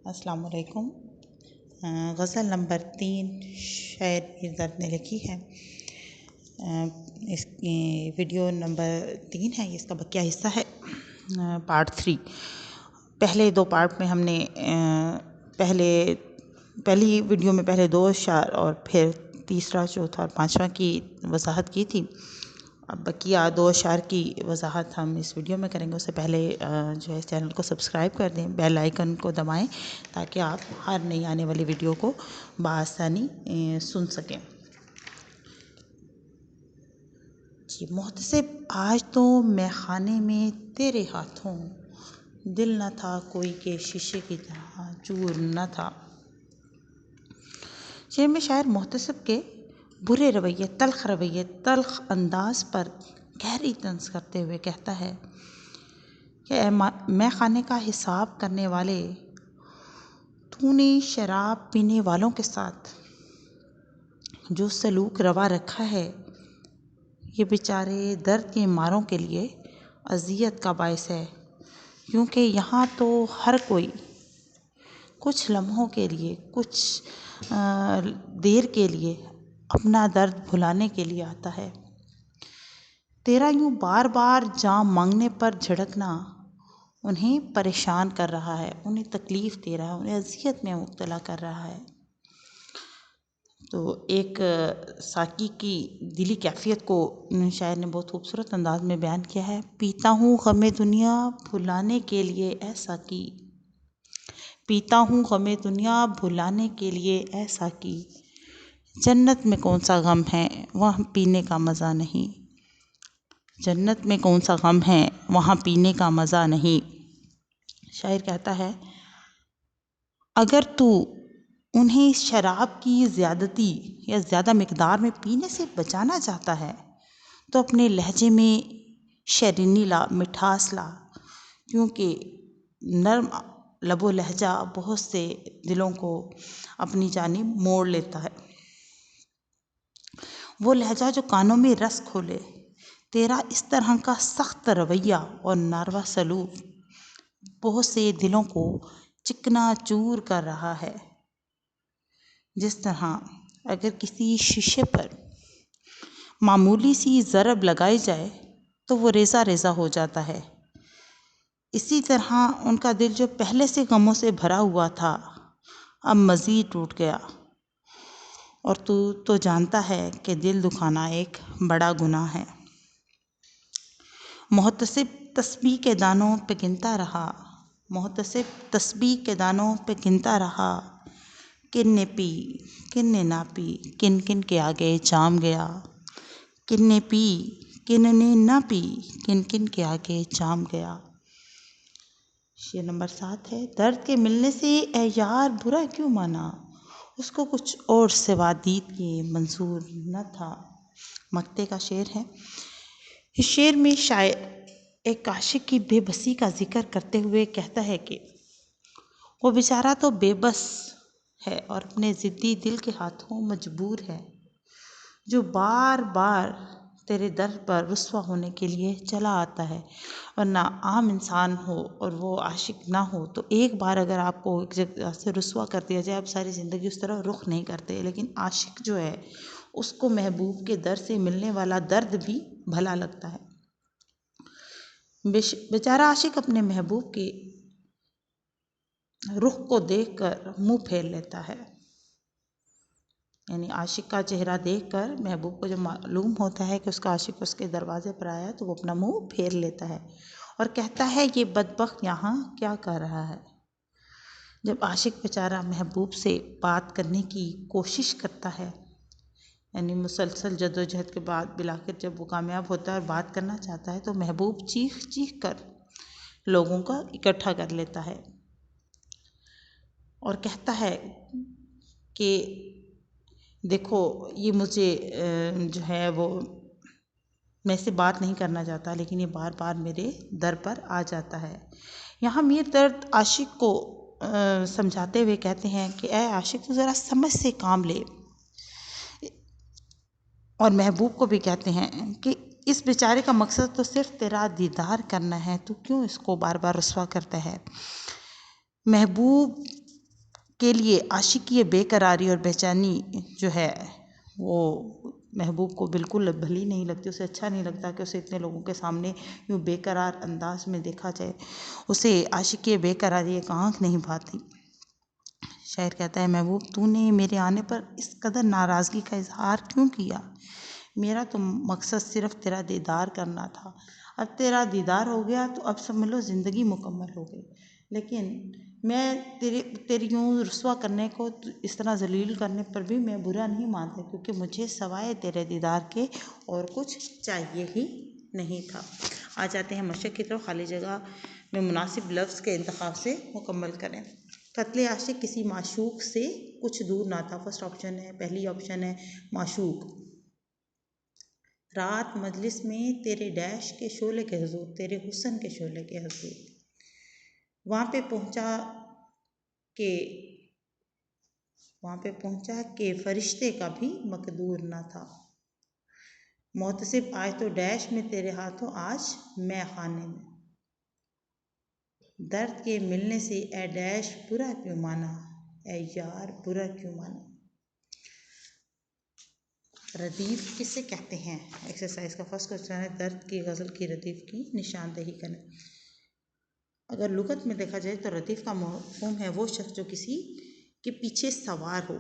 अस्सलाम वालेकुम। गज़ल नंबर 3 शायर मीर दर्द ने लिखी है। इसकी वीडियो नंबर 3 है, इसका बकिया हिस्सा है पार्ट 3। पहले 2 पार्ट में हमने पहली वीडियो में पहले 2 अशआर और फिर तीसरा, चौथा और 5वां की वजाहत की थी। अब बकिया 2 अशआर की वजाहत हम इस वीडियो में करेंगे। उससे पहले जो है इस चैनल को सब्सक्राइब कर दें, बेल आइकन को दबाएं ताकि आप हर नई आने वाली वीडियो को बआसानी सुन सकें। जी मोहतसिब, आज तो मैं खाने में तेरे हाथों, दिल न था कोई के शीशे की तरह चूर न था। शेर में शायर मोहतसिब के बुरे रवैये, तल्ख अंदाज पर गहरी तंज करते हुए कहता है कि मैं खाने का हिसाब करने वाले, तूने शराब पीने वालों के साथ जो सलूक रवा रखा है, ये बेचारे दर्द के मारों के लिए अजियत का बायस है। क्योंकि यहाँ तो हर कोई कुछ लम्हों के लिए, कुछ देर के लिए अपना दर्द भुलाने के लिए आता है। तेरा यूं बार बार जाम मांगने पर झिड़कना उन्हें परेशान कर रहा है, उन्हें तकलीफ़ दे रहा है, उन्हें अजियत में मुब्तला कर रहा है। तो एक साकी की दिली कैफियत को शायर ने बहुत खूबसूरत अंदाज में बयान किया है। पीता हूँ ग़मे दुनिया भुलाने के लिए ऐ साकी, पीता हूँ ग़मे दुनिया भुलाने के लिए ऐ साकी, जन्नत में कौन सा गम है वहाँ पीने का मज़ा नहीं, जन्नत में कौन सा गम है वहाँ पीने का मज़ा नहीं। शायर कहता है, अगर तू उन्हें शराब की ज़्यादती या ज़्यादा मिकदार में पीने से बचाना चाहता है तो अपने लहजे में शरीनी ला, मिठास ला। क्योंकि नर्म लबो लहजा बहुत से दिलों को अपनी जानिब मोड़ लेता है। वो लहजा जो कानों में रस खोले। तेरा इस तरह का सख्त रवैया और नारवा सलूक बहुत से दिलों को चिकना चूर कर रहा है। जिस तरह अगर किसी शीशे पर मामूली सी ज़रब लगाई जाए तो वो रेज़ा रेज़ा हो जाता है, इसी तरह उनका दिल जो पहले से गमों से भरा हुआ था अब मज़ीद टूट गया। और तू तो जानता है कि दिल दुखाना एक बड़ा गुनाह है। मोहतसिब तस्बीह के दानों पे गिनता रहा, मोहतसिब तस्बीह के दानों पे गिनता रहा, किन ने पी किन ने ना पी, किन किन के आगे जाम गया, किन ने पी किन ने ना पी, किन किन के आगे जाम गया। शेर नंबर 7 है, दर्द के मिलने से ए यार बुरा क्यों माना, उसको कुछ और सिवा दीद के मंजूर न था। मक्ते का शेर है। इस शेर में शायर एक आशिक की बेबसी का जिक्र करते हुए कहता है कि वो बेचारा तो बेबस है और अपने ज़िद्दी दिल के हाथों मजबूर है, जो बार बार तेरे दर पर रुस्वा होने के लिए चला आता है। और ना आम इंसान हो और वो आशिक ना हो तो एक बार अगर आपको एक जगह से रुस्वा कर दिया जाए, आप सारी ज़िंदगी उस तरह रुख नहीं करते। लेकिन आशिक जो है उसको महबूब के दर से मिलने वाला दर्द भी भला लगता है। बेचारा आशिक अपने महबूब के रुख को देखकर मुंह फेर लेता है। यानी आशिक का चेहरा देखकर महबूब को जब मालूम होता है कि उसका आशिक उसके दरवाजे पर आया तो वो अपना मुंह फेर लेता है और कहता है, ये बदबख्त यहाँ क्या कर रहा है। जब आशिक बेचारा महबूब से बात करने की कोशिश करता है, यानी मुसलसल जद्दोजहद के बाद बिलाखिर जब वो कामयाब होता है और बात करना चाहता है तो महबूब चीख चीख कर लोगों का इकट्ठा कर लेता है और कहता है कि देखो ये मुझे जो है वो मैं इससे बात नहीं करना चाहता, लेकिन ये बार बार मेरे दर पर आ जाता है। यहाँ मीर दर्द आशिक को समझाते हुए कहते हैं कि ऐ आशिक तू ज़रा समझ से काम ले। और महबूब को भी कहते हैं कि इस बेचारे का मकसद तो सिर्फ तेरा दीदार करना है, तू क्यों इसको बार बार रुस्वा करता है। महबूब के लिए आशिकी बेकरारी और बेचैनी जो है वो महबूब को बिल्कुल भली नहीं लगती। उसे अच्छा नहीं लगता कि उसे इतने लोगों के सामने यूँ बेकरार अंदाज में देखा जाए। उसे आशिकी बेकरारी एक आँख नहीं भाती। शायर कहता है, महबूब तूने मेरे आने पर इस कदर नाराज़गी का इजहार क्यों किया? मेरा तो मकसद सिर्फ तेरा दीदार करना था। अब तेरा दीदार हो गया तो अब समझ लो ज़िंदगी मुकम्मल हो गई। लेकिन मैं तेरी यूँ रुस्वा करने को, इस तरह जलील करने पर भी मैं बुरा नहीं मानता, क्योंकि मुझे सवाए तेरे दीदार के और कुछ चाहिए ही नहीं था। आ जाते हैं मशक की तरफ। खाली जगह में मुनासिब लफ्ज़ के इंतखाब से मुकम्मल करें। कत्ले आशिक किसी माशूक से कुछ दूर ना था। फर्स्ट ऑप्शन है, पहली ऑप्शन है माशूक। रात मजलिस में तेरे डैश के शोले के हुजूर, तेरे हुस्न के शोले के हुजूर। वहाँ पे पहुँचा के फरिश्ते का भी मकदूर ना था। मोहतसिब आज तो डैश में तेरे हाथों, आज मैं खाने में। दर्द के मिलने से ए डैश बुरा क्यों माना, ए यार बुरा क्यों माना। रदीफ किसे कहते हैं? एक्सरसाइज का फर्स्ट क्वेश्चन है, दर्द की गज़ल की रदीफ की निशानदेही करें। अगर लुगत में देखा जाए तो रदीफ का मफ़हूम है वो शख्स जो किसी के पीछे सवार हो।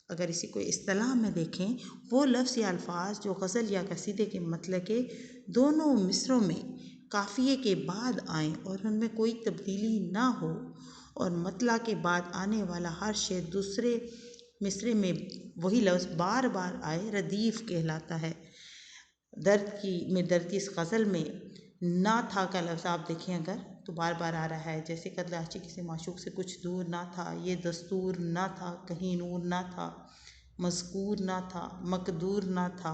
अगर इसी को इस्तिलाह में देखें, वो लफ्ज़ या अल्फाज जो गज़ल या कसीदे के मतलब के दोनों मिसरों में काफ़िए के बाद आएँ और उनमें कोई तब्दीली ना हो, और मतला के बाद आने वाला हर शेर दूसरे मिसरे में वही लफ्ज़ बार बार आए, रदीफ कहलाता है। दर्द की इस गज़ल में ना था का लफ्ज़ आप देखें अगर तो बार बार आ रहा है। जैसे कत्ल आशिक से माशूक से कुछ दूर ना था, ये दस्तूर ना था, कहीं नूर ना था, मज़कूर ना था, मकदूर ना था।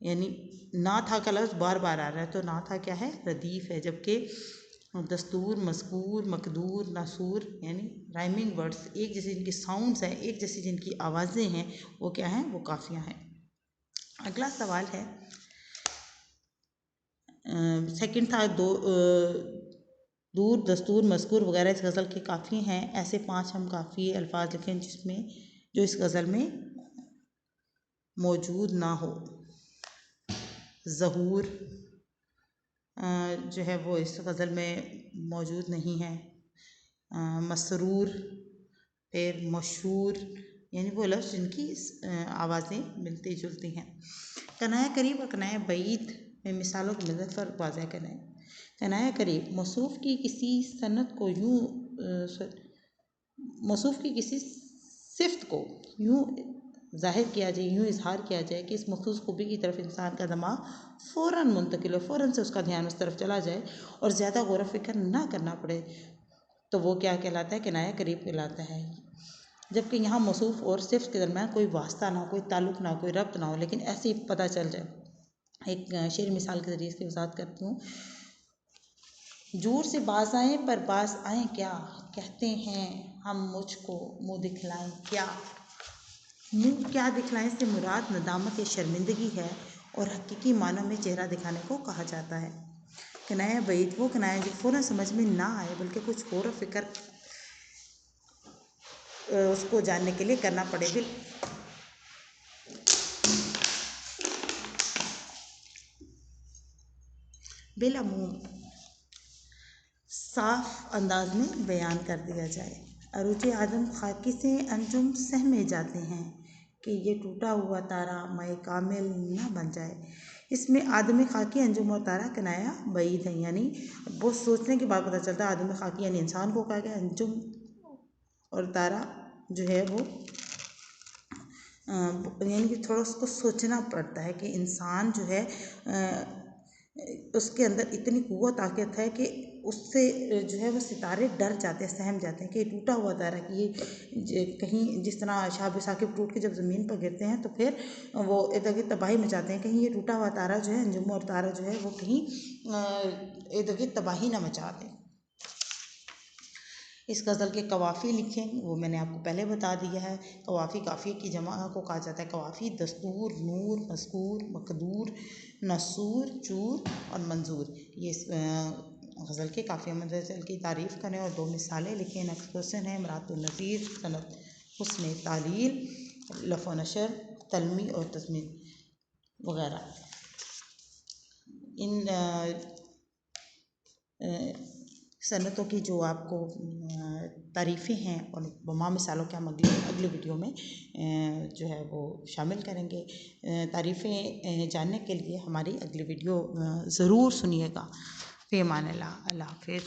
यानी ना था का लफ्ज़ बार बार आ रहा है, तो ना था क्या है? रदीफ है। जबकि दस्तूर, मज़कूर, मकदूर, नासूर यानी राइमिंग वर्ड्स, एक जैसे जिनकी साउंड्स हैं, एक जैसी जिनकी आवाज़ें हैं, वो क्या हैं? वो काफ़ियाँ हैं। अगला सवाल है, सेकंड था दूर, दस्तूर, मज़कूर वगैरह इस गज़ल के काफ़ी हैं। ऐसे 5 हम काफ़ी अल्फाज लिखें जिसमें जो इस गज़ल में मौजूद ना हो। ज़हूर जो है वो इस गज़ल में मौजूद नहीं है। मसरूर, फिर मशहूर, यानी वो लफ्ज़ जिनकी आवाज़ें मिलती जुलती हैं। कनाया करीब और कनाया बईद में मिसालों की मदद पर वाज़ह करें। कनाया करीब मौसूफ़ की किसी सनत को यूँ मौसूफ़ की किसी सिफ़त को यूँ ज़ाहिर किया जाए, यूँ इजहार किया जाए कि इस मखसूस खूबी की तरफ इंसान का दिमाग फ़ौरन मुंतकिल हो, फ़ौरन से उसका ध्यान उस तरफ चला जाए और ज़्यादा गौर फ़िक्र ना करना पड़े, तो वो क्या कहलाता है? किनाया करीब कहलाता है। जबकि यहाँ मौसूफ़ और सिफ़त के दरमियान कोई वास्ता ना हो, कोई ताल्लुक़ ना हो, कोई रब्त ना हो, लेकिन ऐसे ही पता चल जाए। एक शेर मिसाल के ज़रिए इसकी वज़ाहत करती हूँ। जोर से बाज़ आएँ पर बाज़ आएँ क्या, कहते हैं हम मुझको मुँह दिखलाएँ क्या। मुँह क्या दिखलाएँ से मुराद नदामत या शर्मिंदगी है, और हकीकी मानों में चेहरा दिखाने को कहा जाता है। किनाया बईद वो किनाया जो फ़ौरन समझ में ना आए, बल्कि कुछ गौर व फिक्र उसको जानने के लिए करना पड़े। बिलअमूम साफ अंदाज में बयान कर दिया जाए। अरूज आदम खाकी से अंजुम सहमे जाते हैं कि ये टूटा हुआ तारा मय कामिल न बन जाए। इसमें आदम खाकी, अंजुम और तारा किनाया बईद है, यानी वो सोचने के बाद पता चलता है आदम खाकी यानी इंसान को कहा गया, अंजुम और तारा जो है वो यानी कि थोड़ा उसको सोचना पड़ता है कि इंसान जो है उसके अंदर इतनी क़ुव्वत ताकत है कि उससे जो है वो सितारे डर जाते हैं, सहम जाते हैं कि टूटा हुआ तारा कि ये कहीं जिस तरह शाब साकिब टूट के जब ज़मीन पर गिरते हैं तो फिर वो इधर तबाही मचाते हैं, कहीं ये टूटा हुआ तारा जो है, अंजुम और तारा जो है वो कहीं इधर तबाही ना मचा दें। इस गज़ल के कवाफ़ी लिखें, वो मैंने आपको पहले बता दिया है। कवाफ़ी काफ़िए की जमा को कहा जाता है कवाफ़ी। दस्तूर, नूर, मज़कूर, मकदूर, नसूर, चूर और मंजूर, ये गज़ल के काफ़िया मुंतज़िल की तारीफ़ करें और 2 मिसालें लिखें। नेक्स्ट क्वेश्चन है इमरातुन नज़ीर सनद हुस्न तालील लफ़ व नशर तलमी और तज़मीन वगैरह। इन सनतों की जो आपको तारीफ़ें हैं और बमा मिसालों के हम अगली वीडियो में जो है वो शामिल करेंगे। तारीफ़ें जानने के लिए हमारी अगली वीडियो ज़रूर सुनिएगा। फ़ी अमान अल्लाह, अल्लाह हाफ़िज़।